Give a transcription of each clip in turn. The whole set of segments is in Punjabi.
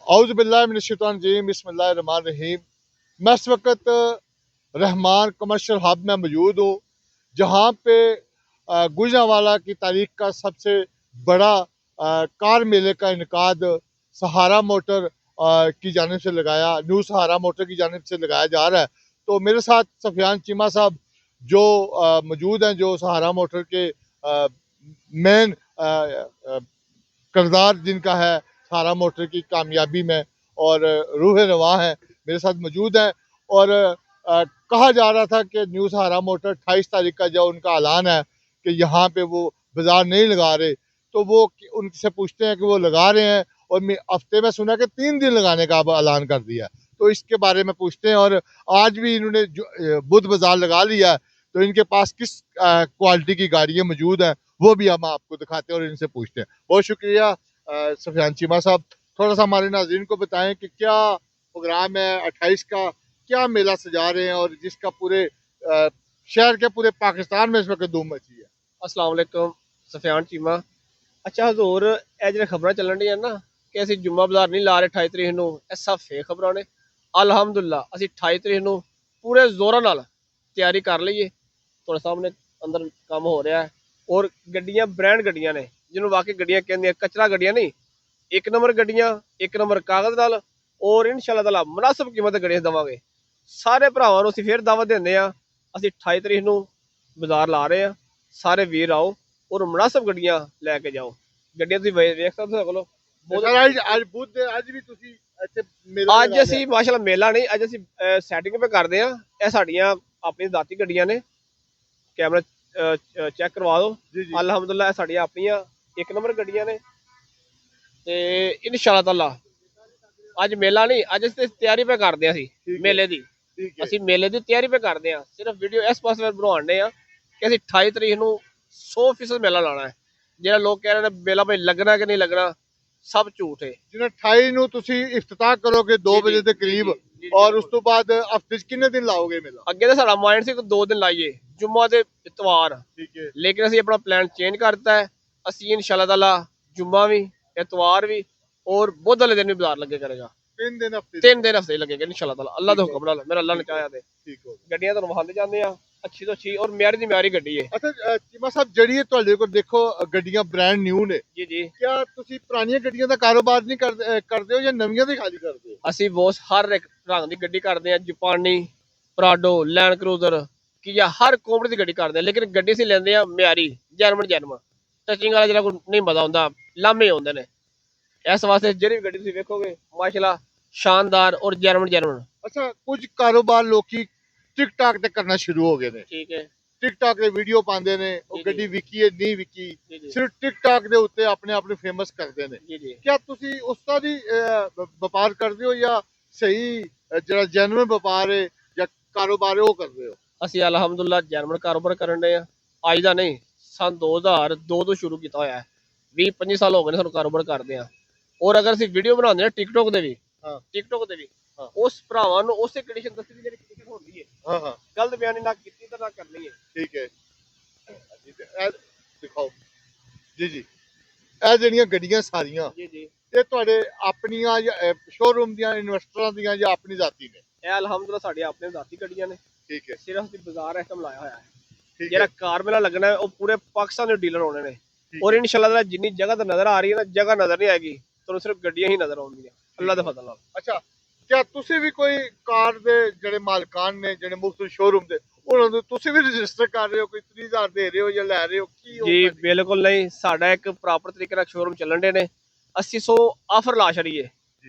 औज़ु बिल्लाहि मिनश शैतानिर रजीम, बिस्मिल्लाहिर रहमानिर रहीम। मैं इस वक्त रहमान कमर्शियल हब में मौजूद हूँ, जहाँ पे गुजरांवाला की तारीख का सबसे बड़ा कार मेले का इनकाद सहारा मोटर की जानिब से लगाया, न्यू सहारा मोटर की जानिब से लगाया जा रहा है। तो मेरे साथ सफियान चीमा साहब जो मौजूद हैं, जो सहारा मोटर के मेन किरदार जिनका है सहारा मोटर की कामयाबी में, और रूह रवां है, मेरे साथ मौजूद हैं। और कहा जा रहा था कि न्यू सहारा मोटर 28 तारीख का जो उनका ऐलान है कि यहाँ पे वो बाजार नहीं लगा रहे, तो वो उनसे पूछते हैं कि वो लगा रहे हैं, और मैं हफ्ते में सुना कि 3 दिन लगाने का अब ऐलान कर दिया। तो इसके बारे में पूछते हैं। और आज भी इन्होंने बुध बाजार लगा लिया है, तो इनके पास किस क्वालिटी की गाड़ियाँ मौजूद हैं वो भी हम आपको दिखाते हैं और इनसे पूछते हैं। बहुत शुक्रिया सफियान चीमा साहब। थोड़ा सा हमारे नाज़रीन को बताएं कि क्या प्रोग्राम है 28 का, क्या मेला सजा रहे हैं, और जिसका पूरे शहर के पूरे पाकिस्तान में इस वक्त धूम मची है। अस्सलाम वालेकुम सफियान चीमा। अच्छा हजूर, ਇਹ ਜਿਹੜੇ ਖਬਰਾਂ ਚੱਲਣ ਡੀਆਂ ਨਾ ਕਿ ਅਸੀਂ ਜੁਮਾ ਬਾਜ਼ਾਰ ਨਹੀਂ ਲਾ ਰਹੇ 28 ਤਰੀਕ ਨੂੰ, ਇਹ ਸਭ ਫੇਕ ਖਬਰਾਂ ਨੇ। ਅਲਹਮਦੁਲਿਲਾ ਅਸੀਂ 28 ਤਰੀਕ ਨੂੰ ਪੂਰੇ ਜ਼ੋਰਾਂ ਨਾਲ ਤਿਆਰੀ ਕਰ ਲਈਏ। ਤੁਹਾਡੇ ਸਾਹਮਣੇ ਅੰਦਰ ਕੰਮ ਹੋ ਰਿਹਾ ਹੈ, ਔਰ ਗੱਡੀਆਂ ਬ੍ਰਾਂਡ ਗੱਡੀਆਂ ਨੇ, ਜਿਹਨੂੰ ਵਾਕਈ ਗੱਡੀਆਂ ਕਹਿੰਦੇ, ਕਚਰਾ ਗੱਡੀਆਂ ਨਹੀਂ, ਇੱਕ ਨੰਬਰ ਗੱਡੀਆਂ, ਇੱਕ ਨੰਬਰ ਕਾਗਜ਼ ਨਾਲ, ਔਰ ਇਨਸ਼ਾਅੱਲਾ ਤਾਲਾ ਮੁਨਾਸਿਬ ਕੀਮਤ ਤੇ ਗੱਡੀਆਂ ਦੇਵਾਂਗੇ। ਸਾਰੇ ਭਰਾਵਾਂ ਨੂੰ ਅਸੀਂ ਫੇਰ ਦਾਵਤ ਦਿੰਦੇ ਆ, ਅਸੀਂ 28 ਤਰੀਕ ਨੂੰ ਬਾਜ਼ਾਰ ਲਾ ਰਹੇ ਆ। ਸਾਰੇ ਵੀਰ ਆਓ ਔਰ ਮੁਨਾਸਿਬ ਗੱਡੀਆਂ ਲੈ ਕੇ ਜਾਓ। ਗੱਡੀਆਂ ਤੁਸੀਂ ਵੇਖ ਸਕਦੇ ਹੋ ਕੋਲੋਂ। ਅੱਜ ਵੀ ਤੁਸੀਂ ਇੱਥੇ ਮੇਲਾ ਅੱਜ ਅਸੀਂ ਮਾਸ਼ਾਅੱਲਾ ਮੇਲਾ ਨਹੀਂ, ਅੱਜ ਅਸੀਂ ਸੈਟਿੰਗ ਪੇ ਕਰਦੇ ਆ। ਇਹ ਸਾਡੀਆਂ ਆਪਣੀ ਜ਼ਾਤੀ ਗੱਡੀਆਂ ਨੇ, ਕੈਮਰਾ ਚੈੱਕ ਕਰਵਾ ਦਿਓ। ਅਲਹਮਦੁਲਿਲਾ ਇਹ ਸਾਡੀਆਂ ਆਪਣੀਆਂ ਇੱਕ ਨੰਬਰ ਗੱਡੀਆਂ ਨੇ, ਤੇ ਇਨਸ਼ਾਅੱਲਾ ਤਾਲਾ ਅੱਜ ਮੇਲਾ ਨਹੀਂ, ਅੱਜ ਅਸੀਂ ਤਿਆਰੀ ਪੇ ਕਰਦੇ ਆ। ਅਸੀਂ ਮੇਲੇ ਦੀ ਤਿਆਰੀ ਪੇ ਕਰਦੇ ਆ। ਸਿਰਫ ਵੀਡੀਓ ਇਸ ਪਾਸੇ ਬਣਾਉਣੇ ਆ ਕਿ ਅਸੀਂ 28 ਤਰੀਕ ਨੂੰ 100% ਮੇਲਾ ਲਾਣਾ ਹੈ। ਜਿਹੜਾ ਲੋਕ ਕਹਿ ਰਹੇ ਨੇ ਮੇਲਾ ਭਾਈ ਲੱਗਣਾ ਕਿ ਨਹੀਂ ਲੱਗਣਾ, ਸਭ ਝੂਠ ਹੈ। ਜਿਵੇਂ 28 ਨੂੰ ਤੁਸੀਂ ਇਫਤਤਾਹ ਕਰੋਗੇ 2 ਵਜੇ ਦੇ ਕਰੀਬ, ਔਰ ਉਸ ਤੋਂ ਬਾਅਦ ਹਫਤੇ 'ਚ ਕਿੰਨੇ ਦਿਨ ਲਾਓਗੇ ਮੇਲਾ? ਅੱਗੇ ਤਾਂ ਸਾਡਾ ਮਾਈਂਡ ਸੀ ਕਿ 2 ਦਿਨ ਲਾਈਏ, ਜੁਮਾ ਤੇ ਇਤਵਾਰ, ਲੇਕਿਨ ਅਸੀਂ ਆਪਣਾ ਪਲਾਨ ਚੇਂਜ ਕਰ ਦਿੱਤਾ ਹੈ। ਅਸੀਂ ਇਨਸ਼ਾਅੱਲਾ ਤਾਲਾ ਜੁਮਾ ਵੀ, ਇਤਵਾਰ ਵੀ, ਔਰ ਬੁੱਧ ਵਾਲੇ ਦਿਨ ਵੀ ਬਾਜ਼ਾਰ ਲੱਗੇ ਕਰੇਗਾ। 3 ਦਿਨ ਹਫਤੇ ਲੱਗੇਗਾ ਇਨਸ਼ਾਅੱਲਾ ਤਾਲਾ, ਅੱਲਾ ਦੇ ਹੁਕਮ ਨਾਲ, ਮੇਰਾ ਅੱਲਾ ਨੇ ਚਾਹਿਆ ਤੇ। ਗੱਡੀਆਂ ਤੁਹਾਨੂੰ ਵਿਖਾਉਂਦੇ ਜਾਂਦੇ ਆ, अच्छी तो अच्छी और म्यारी दी म्यारी गड्डी है। अच्छा चीमा साहब, ਜਿਹੜੀ ਤੁਹਾਡੇ ਕੋਲ ਦੇਖੋ ਗੱਡੀਆਂ ਬ੍ਰਾਂਡ ਨਿਊ ਨੇ, ਜੀ क्या ਤੁਸੀਂ ਪੁਰਾਣੀਆਂ ਗੱਡੀਆਂ ਦਾ ਕਾਰੋਬਾਰ ਨਹੀਂ ਕਰਦੇ ਹੋ ਜਾਂ ਨਵੀਆਂ ਦੇ ਖਾਲੀ ਕਰਦੇ ਹੋ? ਅਸੀਂ ਬਹੁਤ ਹਰ ਇੱਕ ਰੰਗ ਦੀ ਗੱਡੀ ਕਰਦੇ ਆ, ਜਾਪਾਨੀ, ਪ੍ਰਾਡੋ, ਲੈਂਡ ਕਰੂਜ਼ਰ, ਕੀਆ, ਹਰ ਕੰਪਨੀ ਦੀ ਗੱਡੀ ਕਰਦੇ ਆ। ਲੇਕਿਨ ਗੱਡੀ ਅਸੀਂ ਲੈਂਦੇ ਆ ਮਿਆਰੀ, ਜਰਮਨ ਟਚਿੰਗ ਵਾਲਾ, ਜਿਹੜਾ ਕੋਈ ਨਹੀਂ ਪਤਾ ਹੁੰਦਾ, ਲਾਮੇ ਹੁੰਦੇ ਨੇ। ਇਸ ਵਾਸਤੇ ਜਿਹੜੀ ਵੀ ਗੱਡੀ ਤੁਸੀਂ ਵੇਖੋਗੇ ਮਾਸ਼ਾਅੱਲਾ ਸ਼ਾਨਦਾਰ ਔਰ ਜਰਮਨ। ਅੱਛਾ, ਕੁਝ ਕਾਰੋਬਾਰ ਲੋਕੀ टिकटॉक ਤੇ ਕਰਨਾ ਸ਼ੁਰੂ ਹੋ ਗਏ ਨੇ। ਠੀਕ ਹੈ, टिकटॉक ਦੇ ਵੀਡੀਓ ਪਾਉਂਦੇ ਨੇ, ਉਹ ਗੱਡੀ ਵਿਕੀ ਹੈ ਨਹੀਂ ਵਿਕੀ, ਸਿਰਫ टिकटॉक ਦੇ ਉੱਤੇ ਆਪਣੇ ਆਪ ਨੂੰ ਫੇਮਸ ਕਰਦੇ ਨੇ। क्या ਤੁਸੀਂ ਉਸ ਤਰ੍ਹਾਂ ਦੀ ਵਪਾਰ ਕਰਦੇ ਹੋ ਜਾਂ ਸਹੀ ਜਿਹੜਾ ਜੈਨੂਇਨ ਵਪਾਰ ਹੈ ਜਾਂ ਕਾਰੋਬਾਰ ਹੈ ਉਹ ਕਰਦੇ ਹੋ? ਅਸੀਂ ਅਲਹਮਦੁਲਿਲਾ ਜਰਮਨ ਕਾਰੋਬਾਰ ਕਰਨ ਦੇ ਆ। ਅੱਜ ਦਾ ਨਹੀਂ, ਸਨ 2002 ਤੋਂ ਸ਼ੁਰੂ ਕੀਤਾ ਹੋਇਆ ਹੈ। 20-25 ਸਾਲ ਹੋ ਗਏ ਨੇ ਸਾਨੂੰ ਕਾਰੋਬਾਰ ਕਰਦੇ ਆ। ਔਰ ਅਗਰ ਅਸੀਂ ਵੀਡੀਓ ਬਣਾਉਂਦੇ ਆ ਟਿਕਟੌਕ ਦੇ ਵੀ, ਉਸ ਭਰਾਵਾਂ ਨੂੰ ਉਸੇ ਕੰਡੀਸ਼ਨ ਦੱਸੀ ਜਿਹੜੀ ਕੰਡੀਸ਼ਨ ਹੁੰਦੀ ਹੈ। ਗਲਤ ਬਿਆਨੀ ਨਾ ਕੀਤੀ ਤਾਂ ਨਾ ਕਰਨੀ ਹੈ। ਠੀਕ ਹੈ ਇਹ ਦਿਖਾਓ ਜੀ। ਇਹ ਜਿਹੜੀਆਂ ਗੱਡੀਆਂ ਸਾਰੀਆਂ ਇਹ ਤੁਹਾਡੇ ਆਪਣੀਆਂ ਜਾਂ ਸ਼ੋਰੂਮ ਦੀਆਂ, ਇਨਵੈਸਟਰਾਂ ਦੀਆਂ ਜਾਂ ਆਪਣੀ ਜ਼ਾਤੀ ਨੇ? ਇਹ ਅਲਹਮਦੁਲਿਲਾ ਸਾਡੀਆਂ ਆਪਣੀਆਂ ਜ਼ਾਤੀ ਗੱਡੀਆਂ ਨੇ। ਠੀਕ ਹੈ। ਸਿਰਫ ਅਸੀਂ ਬਾਜ਼ਾਰ ਇਸ ਟਾਈਮ ਲਾਇਆ ਹੋਇਆ ਹੈ। ਜਿਹੜਾ ਕਾਰ ਮੇਲਾ ਲੱਗਣਾ ਹੈ ਉਹ ਪੂਰੇ ਪਾਕਿਸਤਾਨ ਦੇ ਡੀਲਰ ਹੋਣੇ ਨੇ। ਔਰ ਇਨਸ਼ਾਅੱਲਾ ਜਿੰਨੀ ਜਗ੍ਹਾ ਤੇ ਨਜ਼ਰ ਆ ਰਹੀ ਹੈ ਨਾ, ਜਗ੍ਹਾ ਨਜ਼ਰ ਨਹੀਂ ਆਏਗੀ ਤੁਹਾਨੂੰ, ਸਿਰਫ ਗੱਡੀਆਂ ਹੀ ਨਜ਼ਰ ਆਉਣਗੀਆਂ ਅੱਲਾ ਦੇ ਫਜ਼ਲ ਨਾਲ। ਅੱਛਾ, क्या ਤੁਸੀਂ ਵੀ ਕੋਈ ਕਾਰ ਦੇ ਜਿਹੜੇ ਮਾਲਕਾਨ ਨੇ, ਜਿਹੜੇ ਮੁਖਤਲਿਫ ਸ਼ੋਰੂਮ ਦੇ, ਉਹਨਾਂ ਨੂੰ ਤੁਸੀਂ ਵੀ ਰਜਿਸਟਰ ਕਰ ਰਹੇ ਹੋ? ਕੋਈ 30,000 ਦੇ ਰਹੇ ਹੋ ਜਾਂ ਲੈ ਰਹੇ ਹੋ? ਕੀ ਜੀ ਬਿਲਕੁਲ ਨਹੀਂ, ਸਾਡਾ ਇੱਕ ਪ੍ਰੋਪਰ ਤਰੀਕੇ ਨਾਲ ਸ਼ੋਰੂਮ ਚੱਲਣ ਦੇ ਨੇ। 800 ਆਫਰ ਲਾ ਛੜੀਏ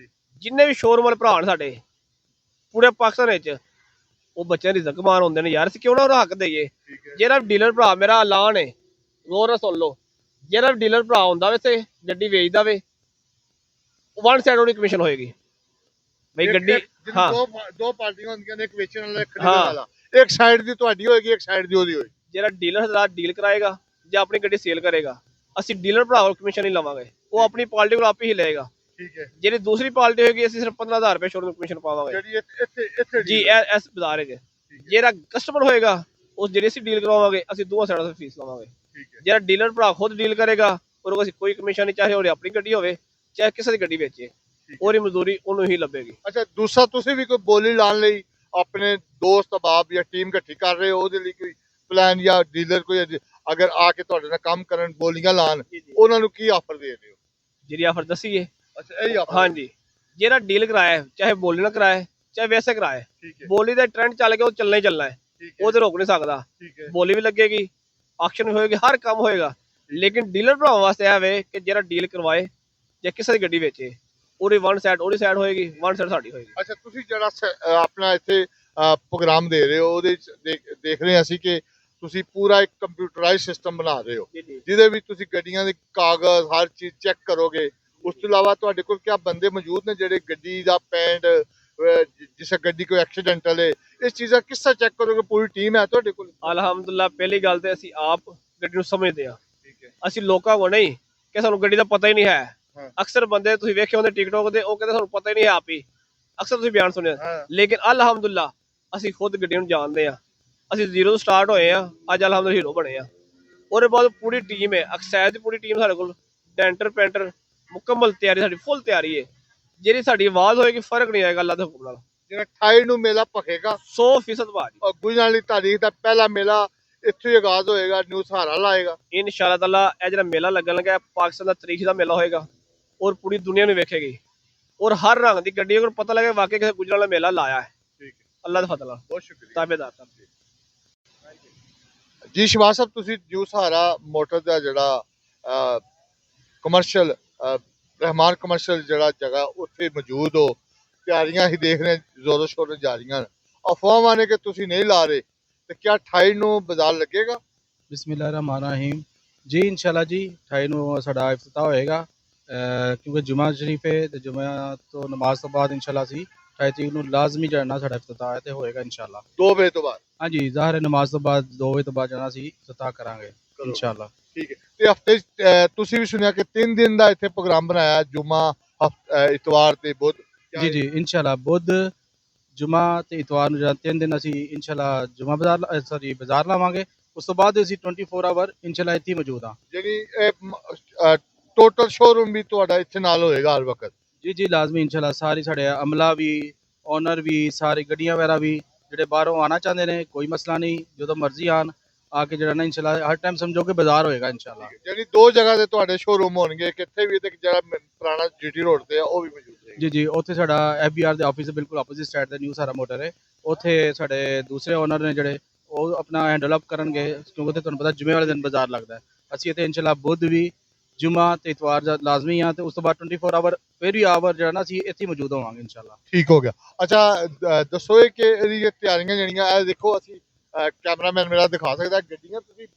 ਜਿੰਨੇ ਵੀ ਸ਼ੋਰੂਮ ਵਾਲੇ ਭਰਾ ਨੇ ਸਾਡੇ ਪੂਰੇ ਪਾਕਿਸਤਾਨ ਵਿੱਚ, ਉਹ ਬੱਚਿਆਂ ਦੀ ਜ਼ਕਮਾਨ ਹੁੰਦੇ ਨੇ ਯਾਰ, ਅਸੀਂ ਕਿਉਂ ਨਾ ਉਹਦਾ ਹੱਕ ਦੇਈਏ। ਜਿਹੜਾ ਡੀਲਰ ਭਰਾ, ਮੇਰਾ ਐਲਾਨ ਹੈ, ਗੌਰ ਨਾਲ ਸੁਣ ਲਓ, ਜਿਹੜਾ ਡੀਲਰ ਭਰਾ ਹੁੰਦਾ ਵੈਸੇ ਗੱਡੀ ਵੇਚਦਾ ਵੇ, 1 ਸਾਈਡ ਉਹਦੀ ਕਮਿਸ਼ਨ ਹੋਏਗੀ। ਬਈ ਗੱਡੀ ਦੋ ਪਾਰਟੀਆਂ ਹੁੰਦੀਆਂ ਨੇ, ਇੱਕ ਵੇਚਣ ਵਾਲਾ ਇੱਕ ਖਰੀਦਣ ਵਾਲਾ, ਇੱਕ ਸਾਈਡ ਦੀ ਤੁਹਾਡੀ ਹੋਏਗੀ, ਇੱਕ ਸਾਈਡ ਦੀ ਉਹਦੀ ਹੋਏਗੀ। ਜਿਹੜਾ ਡੀਲਰ ਦਾ ਡੀਲ ਕਰਾਏਗਾ ਜਾਂ ਆਪਣੀ ਗੱਡੀ ਸੇਲ ਕਰੇਗਾ, ਅਸੀਂ ਡੀਲਰ ਭਰਾ ਕੋਲ ਕਮਿਸ਼ਨ ਨਹੀਂ ਲਵਾਂਗੇ, ਉਹ ਆਪਣੀ ਪਾਰਟੀ ਕੋਲ ਆਪੇ ਹੀ ਲਏਗਾ। ਠੀਕ ਹੈ। ਜਿਹੜੀ ਦੂਸਰੀ ਪਾਰਟੀ ਹੋਏਗੀ ਅਸੀਂ ਸਿਰਫ 15,000 ਰੁਪਏ ਸ਼ੋਰੂਮ ਕਮਿਸ਼ਨ ਪਾਵਾਂਗੇ ਜੀ ਇਸ ਬਾਜ਼ਾਰ ਵਿੱਚ। ਜਿਹੜਾ ਕਸਟਮਰ ਹੋਏਗਾ ਉਸ ਜਿਹੜੀ ਅਸੀਂ ਡੀਲ ਕਰਵਾਵਾਂਗੇ, ਅਸੀਂ ਦੋਵਾਂ ਸਾਈਡਾਂ ਤੋਂ ਫੀਸ ਲਵਾਂਗੇ। ਜਿਹੜਾ ਡੀਲਰ ਭਰਾ ਖੁਦ ਡੀਲ ਕਰੇਗਾ ਉਹਨੂੰ ਅਸੀਂ ਕੋਈ ਕਮਿਸ਼ਨ ਨਹੀਂ, ਚਾਹੇ ਉਹਦੀ ਆਪਣੀ ਗੱਡੀ ਹੋਵੇ ਚਾਹੇ ਕਿਸੇ ਦੀ ਗੱਡੀ ਵੇਚੇ। ਉਹਦੀ ਮਜ਼ਦੂਰੀ ਉਹਨੂੰ ਹੀ ਲੱਭੇਗੀ। ਅੱਛਾ, ਦੂਸਰਾ ਤੁਸੀਂ ਵੀ ਕੋਈ ਬੋਲੀ ਲਾਉਣ ਲਈ ਆਪਣੇ ਦੋਸਤ ਅਬਾਬ ਜਾਂ ਟੀਮ ਇਕੱਠੀ ਕਰ ਰਹੇ ਹੋ, ਉਹਦੇ ਲਈ ਕੋਈ ਪਲਾਨ ਜਾਂ ਡੀਲਰ ਕੋਈ ਅਗਰ ਆ ਕੇ ਤੁਹਾਡੇ ਨਾਲ ਕੰਮ ਕਰਨ, ਬੋਲੀਆਂ ਲਾਉਣ, ਉਹਨਾਂ ਨੂੰ ਕੀ ਆਫਰ ਦੇ ਰਹੇ ਹੋ? ਜਿਹੜੀ ਆਫਰ ਦੱਸੀਏ? ਅੱਛਾ, ਇਹੀ ਆਫਰ। ਹਾਂਜੀ, ਜਿਹੜਾ ਡੀਲ ਕਰਾਇਆ ਚਾਹੇ ਬੋਲੀ ਨਾਲ ਕਰਾਏ ਚਾਹੇ ਵੈਸੇ ਕਰਾਏ, ਬੋਲੀ ਦਾ ਟ੍ਰੈਂਡ ਚੱਲ ਗਿਆ, ਉਹ ਚੱਲਣਾ ਹੀ ਚੱਲਣਾ ਹੈ, ਉਹ ਤੇ ਰੋਕ ਨਹੀਂ ਸਕਦਾ। ਬੋਲੀ ਵੀ ਲੱਗੇਗੀ, ਆਕਸ਼ਨ ਵੀ ਹੋਏਗੀ, ਹਰ ਕੰਮ ਹੋਏਗਾ। ਲੇਕਿਨ ਡੀਲਰ ਭਰਾਵਾਂ ਵਾਸਤੇ ਇਹ ਵੇ ਕਿ ਜਿਹੜਾ ਡੀਲ ਕਰਵਾਏ ਜਾਂ ਕਿਸੇ ਦੀ ਗੱਡੀ ਵੇਚੇ, ਉਹਦੀ ਵਨ ਸਾਈਡ ਉਹਦੀ ਸਾਈਡ ਹੋਏਗੀ, ਵਨ ਸਾਈਡ ਸਾਡੀ ਹੋਏਗੀ। ਅੱਛਾ, ਤੁਸੀਂ ਜਿਹੜਾ ਆਪਣਾ ਇੱਥੇ ਪ੍ਰੋਗਰਾਮ ਦੇ ਰਹੇ ਹੋ, ਉਹਦੇ ਵਿੱਚ ਦੇਖ ਰਹੇ ਹਾਂ ਅਸੀਂ ਕਿ ਤੁਸੀਂ ਪੂਰਾ ਇੱਕ ਕੰਪਿਊਟਰਾਈਜ਼ ਸਿਸਟਮ ਬਣਾ ਰਹੇ ਹੋ, ਜਿਹਦੇ ਵਿੱਚ ਤੁਸੀਂ ਗੱਡੀਆਂ ਦੇ ਕਾਗਜ਼ ਹਰ ਚੀਜ਼ ਚੈੱਕ ਕਰੋਗੇ। ਉਸ ਤੋਂ ਇਲਾਵਾ ਤੁਹਾਡੇ ਕੋਲ ਕਿਆ ਬੰਦੇ ਮੌਜੂਦ ਨੇ ਜਿਹੜੇ ਗੱਡੀ ਦਾ ਪੈਂਟ, ਜਿਸ ਗੱਡੀ ਕੋਈ ਐਕਸੀਡੈਂਟਲ ਹੈ, ਇਸ ਚੀਜ਼ਾਂ ਕਿਸ ਤਰ੍ਹਾਂ ਚੈੱਕ ਕਰੋਗੇ? ਪੂਰੀ ਟੀਮ ਹੈ ਤੁਹਾਡੇ ਕੋਲ? ਅਲਹਮਦੁਲਿਲਾ, ਪਹਿਲੀ ਗੱਲ ਤੇ ਅਸੀਂ ਆਪ ਗੱਡੀ ਨੂੰ ਸਮਝਦੇ ਹਾਂ। ਅਸੀਂ ਲੋਕਾਂ ਕੋਲ ਨਹੀਂ ਕਿ ਸਾਨੂੰ ਗੱਡੀ ਦਾ ਪਤਾ ਹੀ ਨਹੀਂ ਹੈ। ਅਕਸਰ ਬੰਦੇ ਤੁਸੀਂ ਵੇਖੇ ਹੁੰਦੇ ਟਿਕਟੋਕ ਦੇ, ਉਹ ਕਹਿੰਦੇ ਸਾਨੂੰ ਪਤਾ ਹੀ ਨਹੀਂ ਹੈ ਆਪ ਹੀ, ਅਕਸਰ ਤੁਸੀਂ ਬਿਆਨ ਸੁਣਿਆ। ਲੇਕਿਨ ਅਲਹਮਦੁਲਿਲਾ ਅਸੀਂ ਖੁਦ ਗੱਡੀ ਨੂੰ ਜਾਣਦੇ ਹਾਂ। ਅਸੀਂ ਜ਼ੀਰੋ ਤੋਂ ਸਟਾਰਟ ਹੋਏ ਹਾਂ, ਅੱਜ ਅਲਹਮਦੁਲਿਲਾ ਹੀਰੋ ਬਣੇ ਆ। ਉਹਦੇ ਬਾਅਦ ਪੂਰੀ ਟੀਮ ਹੈ, ਐਕਸਾਈਜ਼ ਦੀ ਪੂਰੀ ਟੀਮ ਸਾਡੇ ਕੋਲ, ਡੈਂਟਰ ਪੈਂਟਰ ਮੁਕੰਮਲ ਤਿਆਰੀ, ਸਾਡੀ ਫੁੱਲ ਤਿਆਰੀ ਹੈ। ਜਿਹੜੀ ਸਾਡੀ ਆਵਾਜ਼ ਹੋਏਗੀ ਫਰਕ ਨਹੀਂ ਆਏਗਾ ਅੱਲਾ ਦੇ ਹੁਕਮ ਨਾਲ। ਜਿਹੜਾ 28 ਨੂੰ ਮੇਲਾ ਭਖੇਗਾ 100% ਬਾਜੀ। ਔਰ ਗੁਜਰਾਂ ਵਾਲੀ ਤਾਰੀਖ ਦਾ ਪਹਿਲਾ ਮੇਲਾ ਇੱਥੋਂ ਹੀ ਆਗਾਜ਼ ਹੋਏਗਾ, ਨਿਊ ਸਹਾਰਾ ਲਾਏਗਾ ਇਨਸ਼ਾਅੱਲਾ ਤਾਲਾ। ਇਹ ਜਿਹੜਾ ਮੇਲਾ ਲੱਗਣ ਲੱਗਾ ਪਾਕਿਸਤਾਨ ਦਾ ਤਾਰੀਖ ਦਾ ਮੇਲਾ ਹੋਏਗਾ, ਔਰ ਪੂਰੀ ਦੁਨੀਆ ਨੂੰ ਵੇਖੇਗੀ, ਔਰ ਹਰ ਰੰਗ ਦੀ ਗੱਡੀ ਅਗਰ ਪਤਾ ਲੱਗੇ ਵਾਕਈ ਕਿਸੇ ਗੁਜਰਾਂ ਵਾਲਾ ਮੇਲਾ ਲਾਇਆ ਹੈ। ਅੱਲਾ ਦੇ ਫਜ਼ਲ ਨਾਲ, ਬਹੁਤ ਸ਼ੁਕਰੀਆ ਤਾਬੇਦਾਰ ਸਾਹਿਬ ਜੀ। ਸ਼ਿਵਾਸ ਸਾਹਿਬ, ਤੁਸੀਂ ਨਿਊ ਸਹਾਰਾ ਮੋਟਰ ਦਾ ਜਿਹੜਾ ਕਮਰਸ਼ੀਅਲ ਰਹਿਮਾਨ ਕਮਰਸ਼ੀਅਲ ਜਿਹੜਾ ਜਗ੍ਹਾ ਉੱਥੇ ਮੌਜੂਦ ਹੋ, ਤਿਆਰੀਆਂ ਹੀ ਦੇਖ ਰਹੇ ਜ਼ੋਰੋ ਸ਼ੋਰ ਜਾਰੀਆਂ। ਅਫਵਾਹਾਂ ਨੇ ਕਿ ਤੁਸੀਂ ਨਹੀਂ ਲਾ ਰਹੇ, ਤੇ ਕਿਆ 28 ਨੂੰ ਬਾਜ਼ਾਰ ਲੱਗੇਗਾ? ਬਿਸਮਿल्लाहिर्रहमानिर्रहीम जी, इंशाल्लाह जी 28 ਨੂੰ ਸਾਡਾ ਇਫਤਤਾਹ ਹੋਏਗਾ, ਕਿਉਂਕਿ ਜੁਮਾ ਸ਼ਰੀਫ ਹੈ ਤੇ ਜੁਮਾ ਤੋਂ ਨਮਾਜ਼ ਤੋਂ ਬਾਅਦ ਇੰਸ਼ਾਅੱਲਾ ਅਸੀਂ 28 ਤਰੀਕ ਨੂੰ ਲਾਜ਼ਮੀ ਜਾਣਾ ਸਾਡਾ ਇਫਤਤਾਹ ਹੈ ਤੇ ਹੋਏਗਾ ਇੰਸ਼ਾਅੱਲਾ 2 ਵਜੇ ਤੋਂ ਬਾਅਦ। ਹਾਂਜੀ, ਜ਼ਾਹਿਰ ਹੈ ਨਮਾਜ਼ ਤੋਂ ਬਾਅਦ 2 ਵਜੇ ਤੋਂ ਬਾਅਦ ਜਾਣਾ ਅਸੀਂ ਇਫਤਤਾਹ ਕਰਾਂਗੇ ਇੰਸ਼ਾਅੱਲਾ। ਠੀਕ ਹੈ। ਤੇ ਹਫਤੇ ਤੁਸੀਂ ਵੀ ਸੁਣਿਆ ਕਿ 3 ਦਿਨ ਦਾ ਇੱਥੇ ਪ੍ਰੋਗਰਾਮ ਬਣਾਇਆ, ਜੁਮਾ, ਇਤਵਾਰ ਤੇ ਬੁੱਧ। ਜੀ ਜੀ, ਇੰਸ਼ਾਅੱਲਾ ਬੁੱਧ, ਜੁਮਾ ਤੇ ਇਤਵਾਰ ਨੂੰ ਜਿਹੜਾ 3 ਦਿਨ ਅਸੀਂ ਇੰਸ਼ਾਅੱਲਾ ਜੁਮਾ ਬਾਜ਼ਾਰ ਲਾਵਾਂਗੇ। ਉਸ ਤੋਂ ਬਾਅਦ ਅਸੀਂ 24 ਆਵਰ ਇੰਸ਼ਾਅੱਲਾ ਇੱਥੇ ਮੌਜੂਦ ਹਾਂ। ਜਿਹੜੀ ਟੋਟਲ ਸ਼ੋਰੂਮ ਵੀ ਤੁਹਾਡਾ ਇੱਥੇ ਨਾਲ ਹੋਏਗਾ ਹਰ ਵਕਤ? ਜੀ ਜੀ, ਲਾਜ਼ਮੀ ਇੰਸ਼ਾਅੱਲਾ। ਸਾਰੇ ਸਾਡੇ ਅਮਲਾ ਵੀ, ਓਨਰ ਵੀ, ਸਾਰੀ ਗੱਡੀਆਂ ਵਗੈਰਾ ਵੀ ਜਿਹੜੇ ਬਾਹਰੋਂ ਆਉਣਾ ਚਾਹੁੰਦੇ ਨੇ, ਕੋਈ ਮਸਲਾ ਨਹੀਂ, ਜਦੋਂ ਮਰਜ਼ੀ ਆਣ ਆ ਕੇ ਜਿਹੜਾ ਨਾ ਇੰਸ਼ਾਅੱਲਾ ਹਰ ਟਾਈਮ ਸਮਝੋ ਕਿ ਬਾਜ਼ਾਰ ਹੋਏਗਾ ਇੰਸ਼ਾਅੱਲਾ। ਜਿਹੜੀ 2 ਜਗ੍ਹਾ ਤੇ ਤੁਹਾਡੇ ਸ਼ੋਰੂਮ ਹੋਣਗੇ, ਕਿੱਥੇ ਵੀ, ਤੇ ਜਿਹੜਾ ਪੁਰਾਣਾ ਜੀਟੀ ਰੋਡ ਤੇ ਆ ਉਹ ਵੀ ਮੌਜੂਦ ਹੈ? ਜੀ ਜੀ, ਉੱਥੇ ਸਾਡਾ FBR ਦੇ ਆਫਿਸ ਦੇ ਬਿਲਕੁਲ ਆਪੋਜ਼ਿਟ ਸਾਈਡ ਤੇ ਨਿਊ ਸਹਾਰਾ ਮੋਟਰ ਹੈ। ਉੱਥੇ ਸਾਡੇ ਦੂਸਰੇ ਓਨਰ ਨੇ ਜਿਹੜੇ ਉਹ ਆਪਣਾ ਹੈਂਡਲ ਅਪ ਕਰਨਗੇ, ਕਿਉਂਕਿ ਉੱਥੇ ਤੁਹਾਨੂੰ ਪਤਾ ਜੁਮੇ ਵਾਲੇ ਦਿਨ ਬਾਜ਼ਾਰ ਲੱਗਦਾ ਹੈ। ਅਸੀਂ ਇੱਥੇ ਇੰਸ਼ਾਅੱਲਾ ਬੁੱਧ ਵੀ, ਜੁਮਾ ਤੇ ਇਤਵਾਰ ਲਾਜ਼ਮੀ ਆ, ਤੇ ਉਸ ਤੋਂ ਬਾਅਦ 24 ਆਵਰ ਫਿਰ ਵੀ ਆਵਰ ਜਿਹੜਾ ਨਾ ਅਸੀਂ ਇੱਥੇ ਮੌਜੂਦ ਹੋਵਾਂਗੇ ਇੰਸ਼ਾਅੱਲਾ। ਠੀਕ ਹੋ ਗਿਆ। ਅੱਛਾ, ਦੱਸੋ ਇਹ ਕਿ ਇਹਦੀ ਤਿਆਰੀਆਂ ਜਿਹੜੀਆਂ, ਇਹ ਦੇਖੋ, ਅਸੀਂ ਕੈਮਰਾਮੈਨ ਮੇਰਾ ਦਿਖਾ ਸਕਦਾ, ਗੱਡੀਆਂ ਤੁਸੀਂ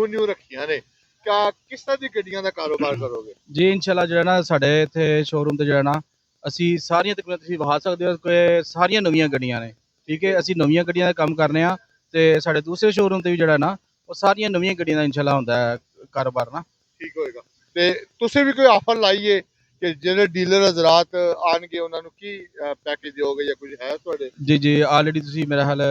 ਨਿਊ ਰੱਖੀਆਂ ਨੇ, ਕਿਸ ਤਰ੍ਹਾਂ ਦੀ ਗੱਡੀਆਂ ਦਾ ਕਾਰੋਬਾਰ ਕਰੋਗੇ? ਜੀ ਇੰਸ਼ਾਅੱਲਾ ਜਿਹੜਾ ਨਾ ਸਾਡੇ ਇੱਥੇ ਸ਼ੋਰੂਮ ਤੇ ਜਿਹੜਾ ਨਾ ਅਸੀਂ ਸਾਰੀਆਂ ਤਕਰੀਬਨ ਤੁਸੀਂ ਵਿਖਾ ਸਕਦੇ ਹੋ ਕਿ ਸਾਰੀਆਂ ਨਵੀਆਂ ਗੱਡੀਆਂ ਨੇ। ਠੀਕ ਹੈ, ਅਸੀਂ ਨਵੀਆਂ ਗੱਡੀਆਂ ਦਾ ਕੰਮ ਕਰਨੇ ਆ, ਤੇ ਸਾਡੇ ਦੂਸਰੇ ਸ਼ੋਰੂਮ ਤੇ ਵੀ ਜਿਹੜਾ ਨਾ ਉਹ ਸਾਰੀਆਂ ਨਵੀਆਂ ਗੱਡੀਆਂ ਦਾ ਇੰਸ਼ਾਅੱਲਾ ਹੁੰਦਾ ਹੈ ਕਾਰੋਬਾਰ ਨਾ। ਠੀਕ ਹੋਏਗਾ। ਤੇ ਤੁਸੀਂ ਵੀ ਕੋਈ ਆਫਰ ਲਾਈਏ ਕਿ ਜਿਹੜੇ ਡੀਲਰ ਹਜ਼ਰਾਤ ਆਣਗੇ ਉਹਨਾਂ ਨੂੰ ਕੀ ਪੈਕੇਜ ਦਿਓਗੇ ਜਾਂ ਕੁਝ ਹੈ ਤੁਹਾਡੇ? ਜੀ ਜੀ, ਆਲਰੇਡੀ ਤੁਸੀਂ ਮੇਰਾ ਹਾਲ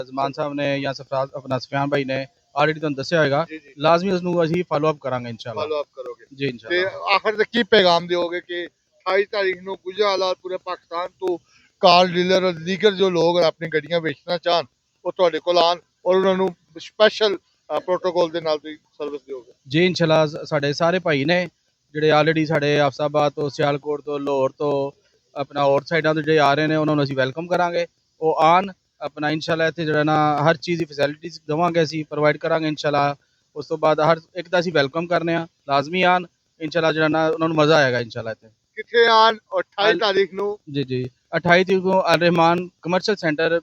ਜ਼ਮਾਨ ਸਾਹਿਬ ਨੇ ਜਾਂ ਸਫਰਾਜ਼ ਆਪਣਾ ਸਫਿਆਨ ਭਾਈ ਨੇ ਆਲਰੇਡੀ ਤੁਹਾਨੂੰ ਦੱਸਿਆ ਹੋਏਗਾ, ਲਾਜ਼ਮੀ ਉਸ ਨੂੰ ਅਸੀਂ ਫਾਲੋ ਅਪ ਕਰਾਂਗੇ ਇੰਸ਼ਾਅੱਲਾ। ਫਾਲੋ ਅਪ ਕਰੋਗੇ ਜੀ ਇੰਸ਼ਾਅੱਲਾ। ਤੇ ਆਖਰ ਤੇ ਕੀ ਪੈਗਾਮ ਦਿਓਗੇ ਕਿ 28 ਤਾਰੀਖ ਨੂੰ ਗੁਜਰਾਂਵਾਲਾ ਪੂਰੇ ਪਾਕਿਸਤਾਨ ਤੋਂ ਕਾਰ ਡੀਲਰ और लीगल जो लोग अपनी ਗੱਡੀਆਂ ਵੇਚਣਾ ਚਾਹਣ ਉਹ ਤੁਹਾਡੇ ਕੋਲ ਆਣ ਔਰ ਉਹਨਾਂ ਨੂੰ ਸਪੈਸ਼ਲ ਪ੍ਰੋਟੋਕੋਲ ਦੇ ਨਾਲ ਤੁਸੀਂ ਸਰਵਿਸ ਦਿਓਗੇ? ਜੀ ਇੰਸ਼ਾਅੱਲਾ, ਸਾਡੇ ਸਾਰੇ ਭਾਈ ਨੇ ਜਿਹੜੇ ਆਲਰੇਡੀ ਸਾਡੇ ਆਫਸਾਬਾਦ ਤੋਂ, ਸਿਆਲਕੋਟ ਤੋਂ, ਲਾਹੌਰ ਤੋਂ, ਆਪਣਾ ਹੋਰ ਸਾਈਡਾਂ ਤੋਂ ਜਿਹੜੇ ਆ ਰਹੇ ਨੇ, ਉਹਨਾਂ ਨੂੰ ਅਸੀਂ ਵੈਲਕਮ ਕਰਾਂਗੇ। ਉਹ ਆਣ ਆਪਣਾ ਇੰਸ਼ਾਅੱਲਾ ਇੱਥੇ ਜਿਹੜਾ ਨਾ ਹਰ ਚੀਜ਼ ਦੀ ਫੈਸਿਲਿਟੀਜ਼ ਦੇਵਾਂਗੇ, ਅਸੀਂ ਪ੍ਰੋਵਾਈਡ ਕਰਾਂਗੇ ਇੰਸ਼ਾਅੱਲਾ। ਉਸ ਤੋਂ ਬਾਅਦ ਹਰ ਇੱਕ ਦਾ ਅਸੀਂ ਵੈਲਕਮ ਕਰਨੇ ਆ, ਲਾਜ਼ਮੀ ਆਣ ਇੰਸ਼ਾਅੱਲਾ, ਜਿਹੜਾ ਨਾ ਉਹਨਾਂ ਨੂੰ ਮਜ਼ਾ ਆਏਗਾ ਇੰਸ਼ਾਅੱਲਾ ਇੱਥੇ। ਕਿੱਥੇ ਆਣ? 28 ਤਾਰੀਖ ਨੂੰ? ਜੀ ਜੀ, 28 ਤਰੀਕ ਨੂੰ ਅਲ ਰਹਿਮਾਨ ਕਮਰਸ਼ੀਅਲ ਸੈਂਟਰ,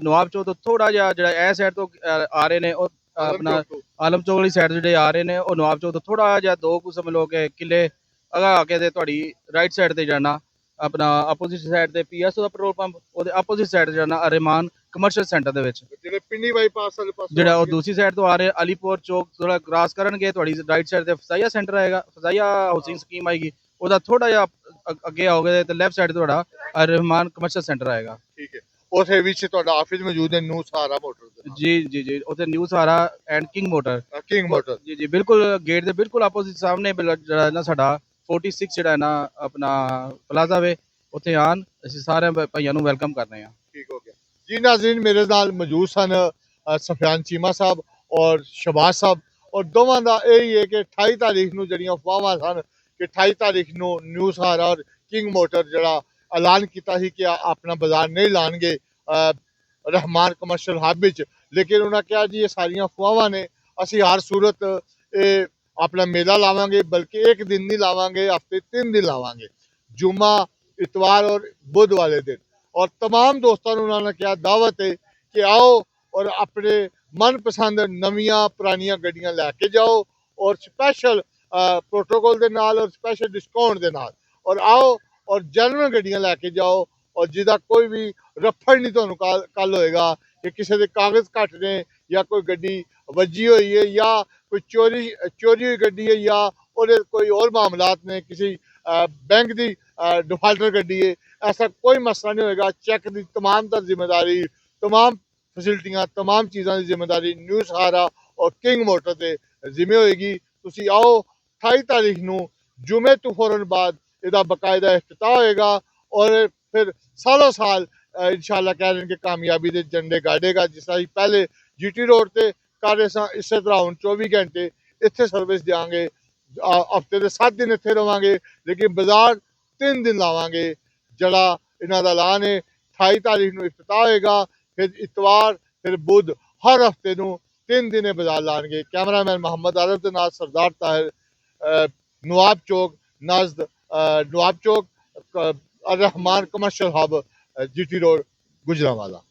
ਨਵਾਬ ਚੌਕ ਤੋਂ ਥੋੜਾ ਜਿਹਾ ਜਿਹੜਾ ਇਹ ਸਾਈਡ ਤੋਂ ਆ ਰਹੇ ਨੇ, ਉਹ ਆਪਣਾ ਆਲਮ ਚੌਕ ਵਾਲੀ ਸਾਈਡ ਜਿਹੜੇ ਆ ਰਹੇ ਨੇ, ਉਹ ਨਵਾਬ ਚੌਕ ਤੋਂ ਥੋੜਾ ਜਿਹਾ 2 ਕੁ ਸਮਝ ਲਓ ਕਿ ਕਿਲੇ ਅਗਾ ਆ ਕੇ ਤੇ ਤੁਹਾਡੀ ਰਾਈਟ ਸਾਈਡ ਤੇ ਜਾਣਾ, ਆਪਣਾ ਆਪੋਜ਼ਿਟ ਸਾਈਡ ਤੇ PSO ਦਾ ਪੈਟਰੋਲ ਪੰਪ, ਉਹਦੇ ਆਪੋਜ਼ਿਟ ਸਾਈਡ ਤੇ ਜਾਣਾ ਰਹਿਮਾਨ ਕਮਰਸ਼ੀਅਲ ਸੈਂਟਰ ਦੇ ਵਿੱਚ। ਜਿਹੜੇ ਪਿੰਡੀ ਬਾਈਪਾਸ ਵਾਲੇ ਪਾਸੇ ਜਿਹੜਾ ਉਹ ਦੂਸਰੀ ਸਾਈਡ ਤੋਂ ਆ ਰਹੇ ਅਲੀਪੁਰ ਚੌਕ ਥੋੜਾ ਕ੍ਰਾਸ ਕਰਨਗੇ, ਤੁਹਾਡੀ ਰਾਈਟ ਸਾਈਡ ਤੇ ਫਜ਼ਾਈਆ ਸੈਂਟਰ ਆਏਗਾ, ਫਜ਼ਾਈਆ ਹਾਊਸਿੰਗ ਸਕੀਮ ਆਏਗੀ, ਉਹਦਾ ਥੋੜਾ ਜਿਹਾ ਅੱਗੇ ਆਓਗੇ ਤੇ ਲੈਫਟ ਸਾਈਡ ਤੇ ਤੁਹਾਡਾ ਰਹਿਮਾਨ ਕਮਰਸ਼ੀਅਲ ਸੈਂਟਰ ਆਏਗਾ। ਠੀਕ ਹੈ। ਉਥੇ ਵਿੱਚ ਤੁਹਾਡਾ ਆਫਿਸ ਮੌਜੂਦ ਹੈ ਨਿਊ ਸਹਾਰਾ ਮੋਟਰ ਦਾ? ਜੀ ਜੀ ਜੀ, ਉਥੇ ਨਿਊ ਸਹਾਰਾ and king motor. King motor? ਜੀ ਜੀ, ਬਿਲਕੁਲ ਗੇਟ ਦੇ ਬਿਲਕੁਲ ਆਪੋਜ਼ਿਟ ਸਾਹਮਣੇ ਜਿਹੜਾ ਨਾ ਸਾਡਾ 46 ਜਿਹੜਾ ਹੈ ਨਾ ਆਪਣਾ ਪਲਾਜ਼ਾ ਵੇ, ਉੱਥੇ ਆਣ। ਅਸੀਂ ਸਾਰੇ ਭਾਈਆਂ ਨੂੰ ਵੈਲਕਮ ਕਰ ਰਹੇ ਹਾਂ। ਠੀਕ ਹੋ ਗਿਆ ਜੀ। ਨਾਜ਼ਰੀਨ, ਮੇਰੇ ਨਾਲ ਮੌਜੂਦ ਸਨ ਸਫਿਆਨ ਚੀਮਾ ਸਾਹਿਬ ਔਰ ਸ਼ਬਾਜ਼ ਸਾਹਿਬ, ਔਰ ਦੋਵਾਂ ਦਾ ਇਹ ਹੈ ਕਿ 28 ਤਾਰੀਖ ਨੂੰ ਜਿਹੜੀਆਂ ਅਫਵਾਹਾਂ ਸਨ ਕਿ 28 ਤਾਰੀਖ ਨੂੰ ਨਿਊ ਸਹਾਰਾ ਔਰ ਕਿੰਗ ਮੋਟਰ ਜਿਹੜਾ ਐਲਾਨ ਕੀਤਾ ਸੀ ਕਿ ਆਪਣਾ ਬਾਜ਼ਾਰ ਨਹੀਂ ਲਾਣਗੇ ਰਹਿਮਾਨ ਕਮਰਸ਼ੀਅਲ ਹੱਬ ਵਿੱਚ, ਲੇਕਿਨ ਉਹਨਾਂ ਕਿਹਾ ਜੀ ਇਹ ਸਾਰੀਆਂ ਅਫਵਾਹਾਂ ਨੇ, ਅਸੀਂ ਹਰ ਸੂਰਤ ਇਹ ਆਪਣਾ ਮੇਲਾ ਲਾਵਾਂਗੇ, ਬਲਕਿ ਇੱਕ ਦਿਨ ਨਹੀਂ ਲਾਵਾਂਗੇ, ਹਫਤੇ 3 दिन ਲਾਵਾਂਗੇ, जुम्मा इतवार और बुध वाले दिन। और तमाम दोस्तों ਨੂੰ ਉਹਨਾਂ ਨੇ ਕਿਹਾ ਦਾਵਤ ਹੈ ਕਿ ਆਓ ਔਰ ਆਪਣੇ ਮਨਪਸੰਦ ਨਵੀਆਂ ਪੁਰਾਣੀਆਂ ਗੱਡੀਆਂ ਲੈ ਕੇ ਜਾਓ ਔਰ ਸਪੈਸ਼ਲ ਪ੍ਰੋਟੋਕੋਲ ਦੇ ਨਾਲ ਔਰ ਸਪੈਸ਼ਲ ਡਿਸਕਾਊਂਟ ਦੇ ਨਾਲ, ਔਰ ਆਓ ਔਰ ਜੈਨੂਇਨ ਗੱਡੀਆਂ ਲੈ ਕੇ ਜਾਓ ਔਰ ਜਿਹਦਾ ਕੋਈ ਵੀ ਰਫੜ ਨਹੀਂ ਤੁਹਾਨੂੰ ਕੱਲ ਹੋਏਗਾ ਕਿ ਕਿਸੇ ਦੇ ਕਾਗਜ਼ ਘੱਟ ਨੇ ਜਾਂ ਕੋਈ ਗੱਡੀ ਵੱਜੀ ਹੋਈ ਹੈ ਜਾਂ ਕੋਈ ਚੋਰੀ ਹੋਈ ਗੱਡੀ ਹੈ ਜਾਂ ਉਹਦੇ ਕੋਈ ਹੋਰ ਮਾਮਲਾਤ ਨੇ, किसी बैंक की डिफाल्टर गड्डी है, ऐसा कोई मसला नहीं होएगा। चैक की तमाम तर जिम्मेदारी, तमाम फैसिलिटियां, तमाम चीज़ों की जिम्मेदारी न्यू सहारा और किंग मोटर के जिम्मे होएगी। तुसी आओ 28 तारीख ਨੂੰ जुमे तो फौरन बाद ਇਹਦਾ बाकायदा इफ्तिताह होएगा और फिर सालों साल इंशाल्लाह कह रहे हैं कि कामयाबी के झंडे गाड़ेगा। जिस तरह पहले GT रोड से कर रहे सा, इस तरह ਹੁਣ 24 घंटे इत्थे सर्विस देंगे, हफ्ते के 7 दिन इत्थे रवांगे, लेकिन बाजार 3 दिन लावांगे। जड़ा इन्हां दा ऐलान है 28 तारीख ਨੂੰ इफ्तिताह होएगा, फिर इतवार फिर बुध हर हफ्ते ਨੂੰ 3 दिन बाजार लाएंगे। कैमरामैन मोहम्मद आरिफ के नाल सरदार ताहिर, नवाब चौक नज़द Nawab Chowk Rehman commercial hub GT road Gujranwala.